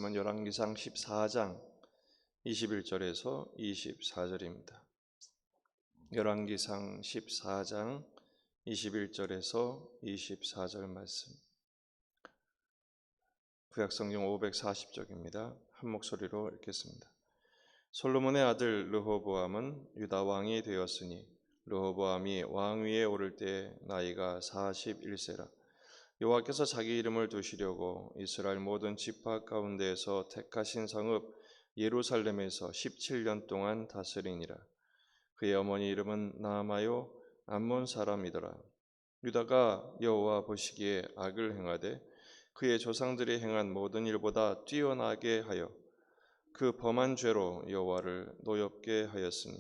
말씀은 열왕기상 14장 21절에서 24절입니다. 열왕기상 14장 21절에서 24절 말씀. 구약성경 540쪽입니다. 한 목소리로 읽겠습니다. 솔로몬의 아들 르호보암은 유다 왕이 되었으니 르호보암이 왕위에 오를 때 나이가 41세라. 여호와께서 자기 이름을 두시려고 이스라엘 모든 지파 가운데에서 택하신 성읍 예루살렘에서 17년 동안 다스리니라. 그의 어머니 이름은 나아마요 암몬 사람이더라. 유다가 여호와 보시기에 악을 행하되 그의 조상들이 행한 모든 일보다 뛰어나게 하여 그 범한 죄로 여호와를 노엽게 하였으니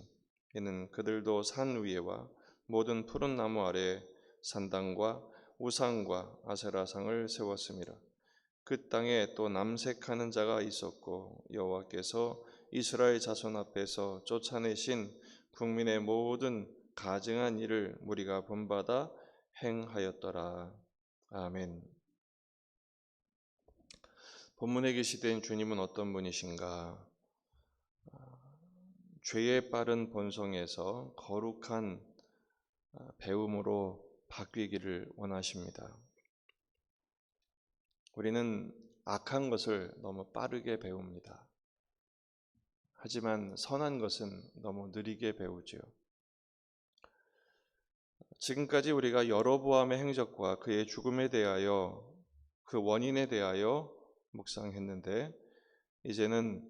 이는 그들도 산 위에와 모든 푸른 나무 아래에 산당과 우상과 아세라상을 세웠음이라. 그 땅에 또 남색하는 자가 있었고 여호와께서 이스라엘 자손 앞에서 쫓아내신 국민의 모든 가증한 일을 무리가 본받아 행하였더라. 아멘. 본문에 계시된 주님은 어떤 분이신가? 죄에 빠른 본성에서 거룩한 배움으로 바뀌기를 원하십니다. 우리는 악한 것을 너무 빠르게 배웁니다. 하지만 선한 것은 너무 느리게 배우죠. 지금까지 우리가 여로보암의 행적과 그의 죽음에 대하여 그 원인에 대하여 묵상했는데 이제는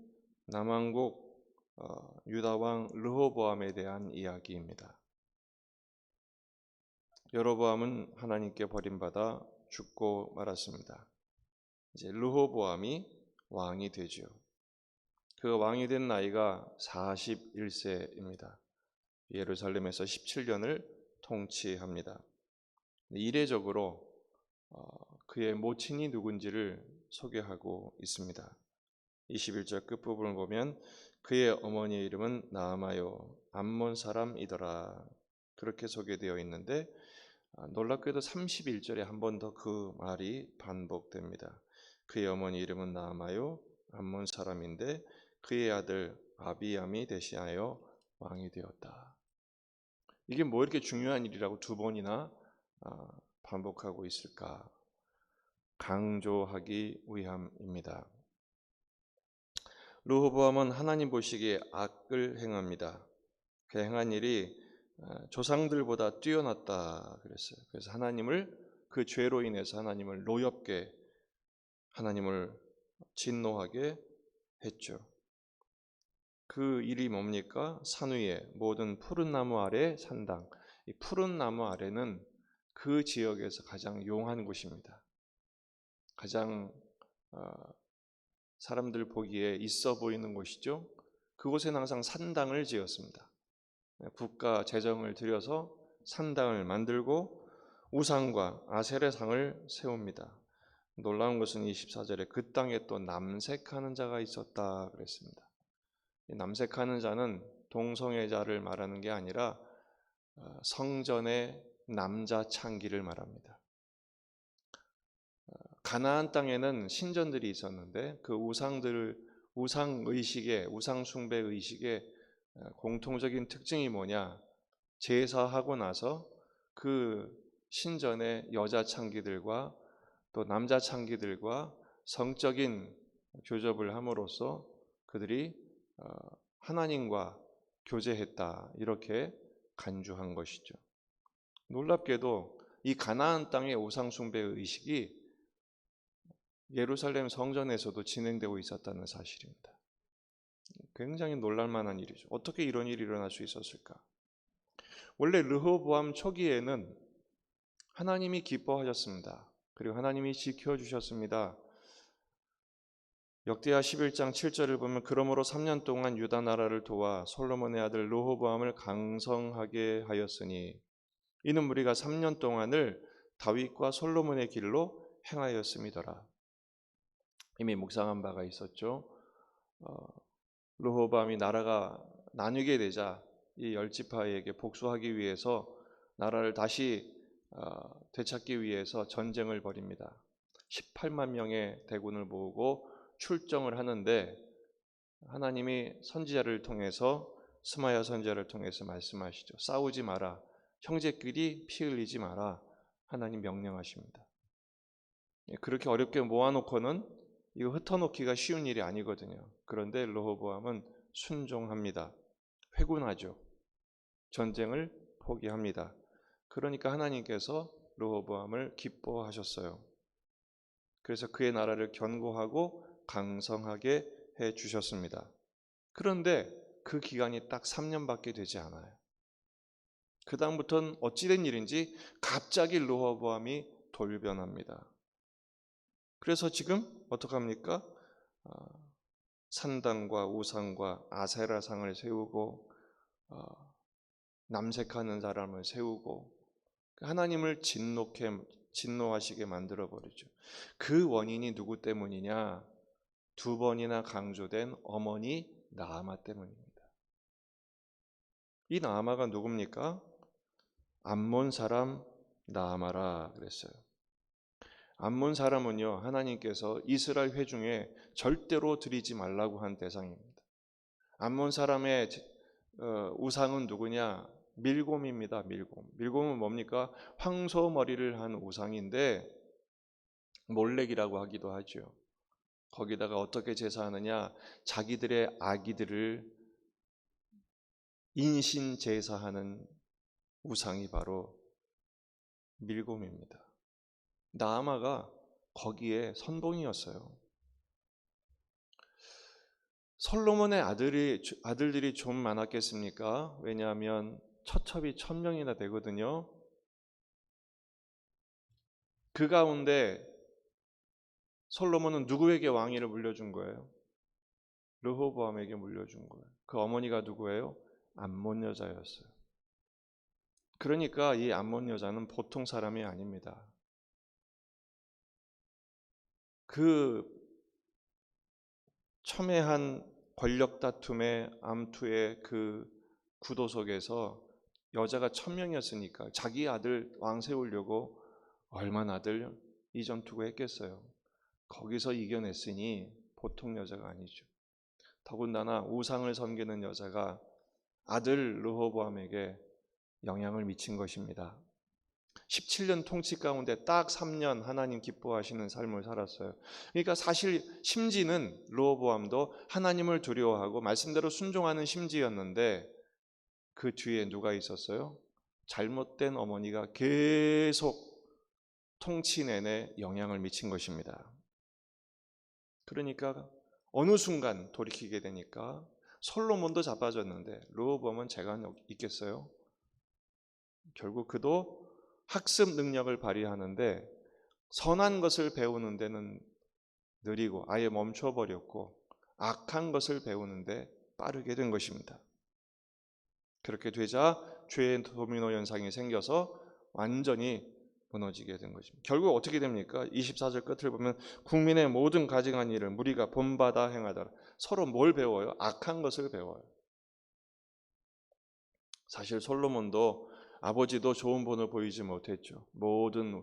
남왕국 유다왕 르호보암에 대한 이야기입니다. 여로보암은 하나님께 버림받아 죽고 말았습니다. 이제 르호보암이 왕이 되죠. 그 왕이 된 나이가 41세입니다. 예루살렘에서 17년을 통치합니다. 이례적으로 그의 모친이 누군지를 소개하고 있습니다. 21절 끝부분을 보면 그의 어머니의 이름은 나아마요 암몬 사람이더라. 그렇게 소개되어 있는데 놀랍게도 31절에 한 번 더 그 말이 반복됩니다. 그의 어머니 이름은 나아마요 암몬 사람인데 그의 아들 아비암이 대신하여 왕이 되었다. 이게 뭐 이렇게 중요한 일이라고 두 번이나 반복하고 있을까? 강조하기 위함입니다. 르호보암은 하나님 보시기에 악을 행합니다. 그 행한 일이 조상들보다 뛰어났다 그랬어요. 그래서 하나님을 그 죄로 인해서 하나님을 노엽게 하나님을 진노하게 했죠. 그 일이 뭡니까? 산 위에 모든 푸른 나무 아래 산당. 이 푸른 나무 아래는 그 지역에서 가장 용한 곳입니다. 가장 사람들 보기에 있어 보이는 곳이죠. 그곳에는 항상 산당을 지었습니다. 국가 재정을 들여서 산당을 만들고 우상과 아세라상을 세웁니다. 놀라운 것은 24절에 그 땅에 또 남색하는 자가 있었다 그랬습니다. 남색하는 자는 동성애자를 말하는 게 아니라 성전의 남자 창기를 말합니다. 가나안 땅에는 신전들이 있었는데 그 우상 의식의 우상 숭배 의식의 공통적인 특징이 뭐냐? 제사하고 나서 그 신전의 여자 창기들과 또 남자 창기들과 성적인 교접을 함으로써 그들이 하나님과 교제했다 이렇게 간주한 것이죠. 놀랍게도 이 가나안 땅의 우상 숭배 의식이 예루살렘 성전에서도 진행되고 있었다는 사실입니다. 굉장히 놀랄만한 일이죠. 어떻게 이런 일이 일어날 수 있었을까? 원래 르호보암 초기에는 하나님이 기뻐하셨습니다. 그리고 하나님이 지켜주셨습니다. 역대하 11장 7절을 보면 그러므로 3년 동안 유다 나라를 도와 솔로몬의 아들 르호보암을 강성하게 하였으니 이는 우리가 3년 동안을 다윗과 솔로몬의 길로 행하였음이더라. 이미 묵상한 바가 있었죠. 르호보암이 나라가 나뉘게 되자 이 열지파에게 복수하기 위해서 나라를 다시 되찾기 위해서 전쟁을 벌입니다. 18만 명의 대군을 모으고 출정을 하는데 하나님이 선지자를 통해서 스마야 선지자를 통해서 말씀하시죠. 싸우지 마라. 형제끼리 피 흘리지 마라. 하나님 명령하십니다. 그렇게 어렵게 모아놓고는 이거 흩어놓기가 쉬운 일이 아니거든요. 그런데 르호보암은 순종합니다. 회군하죠. 전쟁을 포기합니다. 그러니까 하나님께서 르호보암을 기뻐하셨어요. 그래서 그의 나라를 견고하고 강성하게 해 주셨습니다. 그런데 그 기간이 딱 3년밖에 되지 않아요. 그 다음부터는 어찌된 일인지 갑자기 르호보암이 돌변합니다. 그래서 지금 어떡합니까? 산당과 우상과 아세라상을 세우고 남색하는 사람을 세우고 하나님을 진노하시게 만들어버리죠. 그 원인이 누구 때문이냐? 2번이나 강조된 어머니 나아마 때문입니다. 이 나아마가 누굽니까? 암몬 사람 나아마라 그랬어요. 암몬 사람은요, 하나님께서 이스라엘 회중에 절대로 드리지 말라고 한 대상입니다. 암몬 사람의 우상은 누구냐? 밀곰입니다. 밀곰은 뭡니까? 황소 머리를 한 우상인데 몰렉이라고 하기도 하죠. 거기다가 어떻게 제사하느냐? 자기들의 아기들을 인신 제사하는 우상이 바로 밀곰입니다. 나아마가 거기에 선봉이었어요. 솔로몬의 아들들이 좀 많았겠습니까? 왜냐하면 처첩이 1000명이나 되거든요. 그 가운데 솔로몬은 누구에게 왕위를 물려준 거예요? 르호보암에게 물려준 거예요. 그 어머니가 누구예요? 암몬 여자였어요. 그러니까 이 암몬 여자는 보통 사람이 아닙니다. 그 첨예한 권력 다툼의 암투의 그 구도 속에서 여자가 1000명이었으니까 자기 아들 왕 세우려고 얼마나 아들 이전투구 했겠어요. 거기서 이겨냈으니 보통 여자가 아니죠. 더군다나 우상을 섬기는 여자가 아들 르호보암에게 영향을 미친 것입니다. 17년 통치 가운데 딱 3년 하나님 기뻐하시는 삶을 살았어요. 그러니까 사실 심지는 르호보암도 하나님을 두려워하고 말씀대로 순종하는 심지였는데 그 뒤에 누가 있었어요? 잘못된 어머니가 계속 통치 내내 영향을 미친 것입니다. 그러니까 어느 순간 돌이키게 되니까 솔로몬도 자빠졌는데 르호보암은 재가 있겠어요? 결국 그도 학습 능력을 발휘하는데 선한 것을 배우는 데는 느리고 아예 멈춰버렸고 악한 것을 배우는데 빠르게 된 것입니다. 그렇게 되자 죄의 도미노 현상이 생겨서 완전히 무너지게 된 것입니다. 결국 어떻게 됩니까? 24절 끝을 보면 국민의 모든 가증한 일을 무리가 본받아 행하더라. 서로 뭘 배워요? 악한 것을 배워요. 사실 솔로몬도 아버지도 좋은 본을 보이지 못했죠. 모든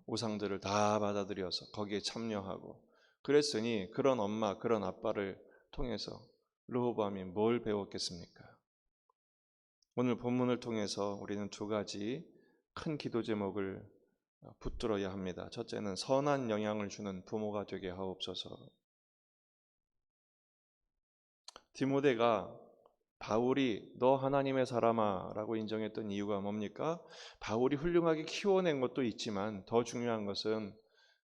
우상들을 다 받아들여서 거기에 참여하고 그랬으니 그런 엄마, 그런 아빠를 통해서 르호보암이 뭘 배웠겠습니까? 오늘 본문을 통해서 우리는 2가지 큰 기도 제목을 붙들어야 합니다. 첫째는 선한 영향을 주는 부모가 되게 하옵소서. 디모데가 바울이 너 하나님의 사람아 라고 인정했던 이유가 뭡니까? 바울이 훌륭하게 키워낸 것도 있지만 더 중요한 것은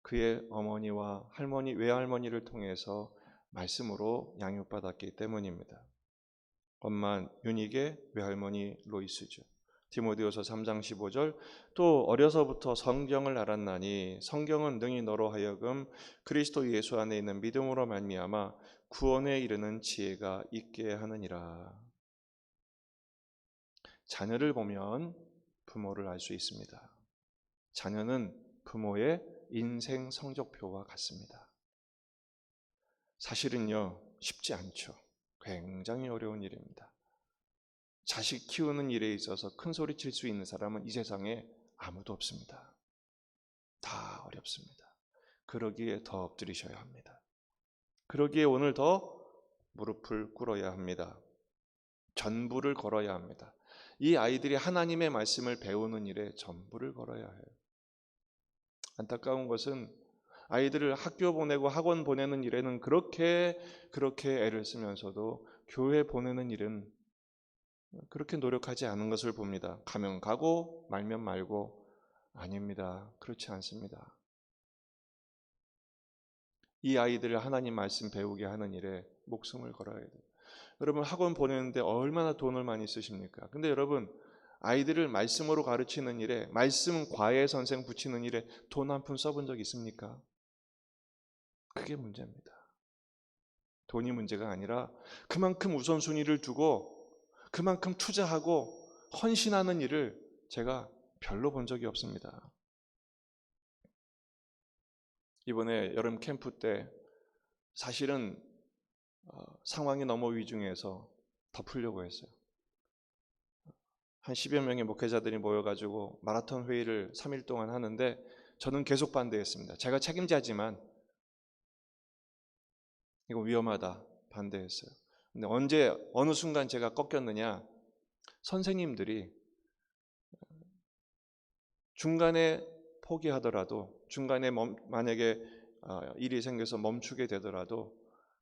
그의 어머니와 할머니, 외할머니를 통해서 말씀으로 양육받았기 때문입니다. 엄마 유니게, 외할머니 로이스죠. 디모데후서 3장 15절 또 어려서부터 성경을 알았나니 성경은 능히 너로 하여금 그리스도 예수 안에 있는 믿음으로 말미암아 구원에 이르는 지혜가 있게 하느니라. 자녀를 보면 부모를 알 수 있습니다. 자녀는 부모의 인생 성적표와 같습니다. 사실은요, 쉽지 않죠. 굉장히 어려운 일입니다. 자식 키우는 일에 있어서 큰 소리 칠 수 있는 사람은 이 세상에 아무도 없습니다. 다 어렵습니다. 그러기에 더 엎드리셔야 합니다. 그러기에 오늘 더 무릎을 꿇어야 합니다. 전부를 걸어야 합니다. 이 아이들이 하나님의 말씀을 배우는 일에 전부를 걸어야 해요. 안타까운 것은 아이들을 학교 보내고 학원 보내는 일에는 그렇게 애를 쓰면서도 교회 보내는 일은 그렇게 노력하지 않은 것을 봅니다. 가면 가고 말면 말고. 아닙니다. 그렇지 않습니다. 이 아이들을 하나님 말씀 배우게 하는 일에 목숨을 걸어야 돼요. 여러분 학원 보내는데 얼마나 돈을 많이 쓰십니까? 근데 여러분 아이들을 말씀으로 가르치는 일에, 말씀 과외 선생 붙이는 일에 돈 한 푼 써본 적 있습니까? 그게 문제입니다. 돈이 문제가 아니라 그만큼 우선순위를 두고 그만큼 투자하고 헌신하는 일을 제가 별로 본 적이 없습니다. 이번에 여름 캠프 때 사실은 상황이 너무 위중해서 덮으려고 했어요. 한 10여 명의 목회자들이 모여가지고 마라톤 회의를 3일 동안 하는데 저는 계속 반대했습니다. 제가 책임자지만 이거 위험하다 반대했어요. 근데 어느 순간 제가 꺾였느냐, 선생님들이 중간에 포기하더라도, 중간에 만약에 일이 생겨서 멈추게 되더라도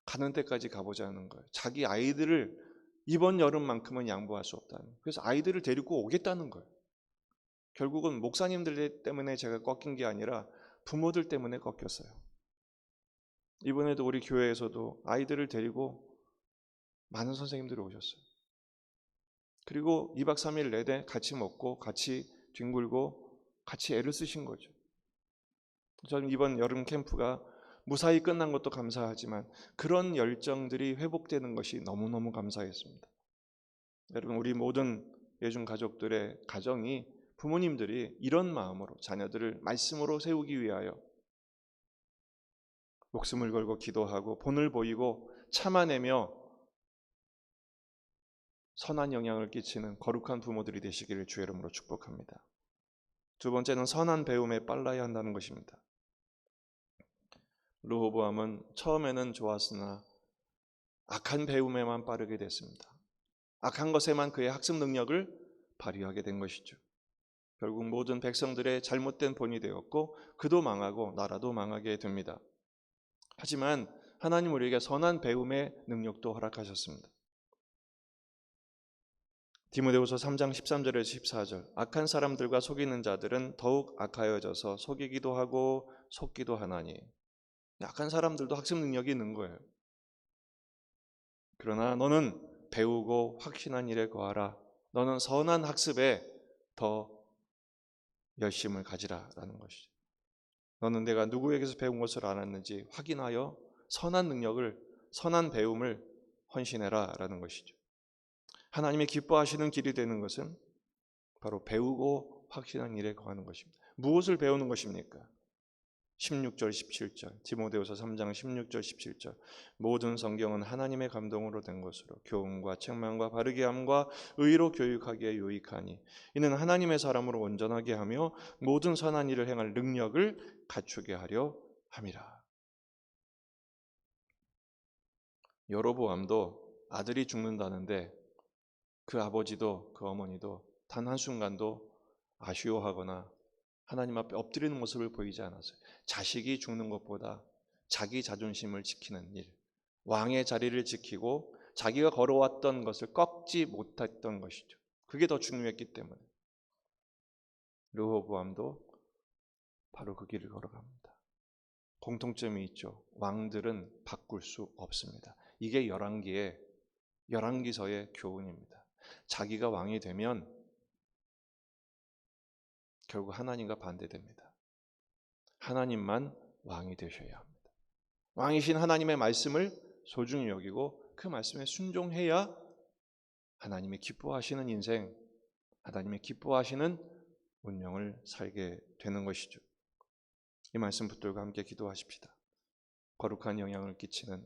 가는 데까지 가보자는 거예요. 자기 아이들을 이번 여름만큼은 양보할 수 없다는 거예요. 그래서 아이들을 데리고 오겠다는 거예요. 결국은 목사님들 때문에 제가 꺾인 게 아니라 부모들 때문에 꺾였어요. 이번에도 우리 교회에서도 아이들을 데리고 많은 선생님들이 오셨어요. 그리고 2박 3일 내내 같이 먹고 같이 뒹굴고 같이 애를 쓰신 거죠. 저는 이번 여름 캠프가 무사히 끝난 것도 감사하지만 그런 열정들이 회복되는 것이 너무너무 감사했습니다. 여러분 우리 모든 예중 가족들의 가정이, 부모님들이 이런 마음으로 자녀들을 말씀으로 세우기 위하여 목숨을 걸고 기도하고 본을 보이고 참아내며 선한 영향을 끼치는 거룩한 부모들이 되시기를 주의 이름으로 축복합니다. 두 번째는 선한 배움에 빨라야 한다는 것입니다. 르호보암은 처음에는 좋았으나 악한 배움에만 빠르게 됐습니다. 악한 것에만 그의 학습 능력을 발휘하게 된 것이죠. 결국 모든 백성들의 잘못된 본이 되었고 그도 망하고 나라도 망하게 됩니다. 하지만 하나님 우리에게 선한 배움의 능력도 허락하셨습니다. 디모데후서 3장 13절에서 14절, 악한 사람들과 속이는 자들은 더욱 악하여져서 속이기도 하고 속기도 하나니. 악한 사람들도 학습 능력이 있는 거예요. 그러나 너는 배우고 확신한 일에 거하라. 너는 선한 학습에 더 열심을 가지라라는 것이죠. 너는 내가 누구에게서 배운 것을 알았는지 확인하여 선한 능력을, 선한 배움을 헌신해라라는 것이죠. 하나님이 기뻐하시는 길이 되는 것은 바로 배우고 확신한 일에 거하는 것입니다. 무엇을 배우는 것입니까? 16절 17절, 디모데후서 3장 16절 17절, 모든 성경은 하나님의 감동으로 된 것으로 교훈과 책망과 바르게 함과 의로 교육하기에 유익하니 이는 하나님의 사람으로 온전하게 하며 모든 선한 일을 행할 능력을 갖추게 하려 함이라. 여로보암도 아들이 죽는다는데 그 아버지도 그 어머니도 단 한순간도 아쉬워하거나 하나님 앞에 엎드리는 모습을 보이지 않았어요. 자식이 죽는 것보다 자기 자존심을 지키는 일, 왕의 자리를 지키고 자기가 걸어왔던 것을 꺾지 못했던 것이죠. 그게 더 중요했기 때문에 르호보암도 바로 그 길을 걸어갑니다. 공통점이 있죠. 왕들은 바꿀 수 없습니다. 이게 열왕기서의 교훈입니다. 자기가 왕이 되면 결국 하나님과 반대됩니다. 하나님만 왕이 되셔야 합니다. 왕이신 하나님의 말씀을 소중히 여기고 그 말씀에 순종해야 하나님이 기뻐하시는 인생, 하나님이 기뻐하시는 운명을 살게 되는 것이죠. 이 말씀 붙들고 함께 기도하십시다. 거룩한 영향을 끼치는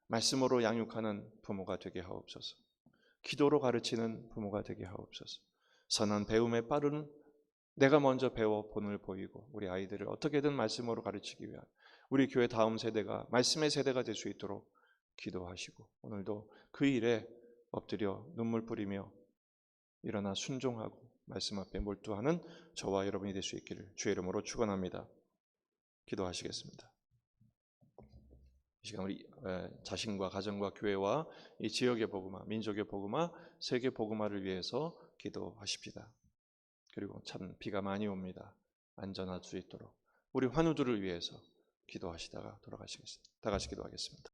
말씀으로 양육하는 부모가 되게 하옵소서. 기도로 가르치는 부모가 되게 하옵소서. 선한 배움에 빠른 내가 먼저 배워 본을 보이고 우리 아이들을 어떻게든 말씀으로 가르치기 위한 우리 교회 다음 세대가 말씀의 세대가 될 수 있도록 기도하시고 오늘도 그 일에 엎드려 눈물 뿌리며 일어나 순종하고 말씀 앞에 몰두하는 저와 여러분이 될 수 있기를 주의 이름으로 축원합니다. 기도하시겠습니다. 이 시간 우리 자신과 가정과 교회와 이 지역의 복음화, 민족의 복음화, 세계 복음화를 위해서 기도하십시다. 그리고 참 비가 많이 옵니다. 안전할 수 있도록 우리 환우들을 위해서 기도하시다가 돌아가시겠습니다. 다 같이 기도하겠습니다.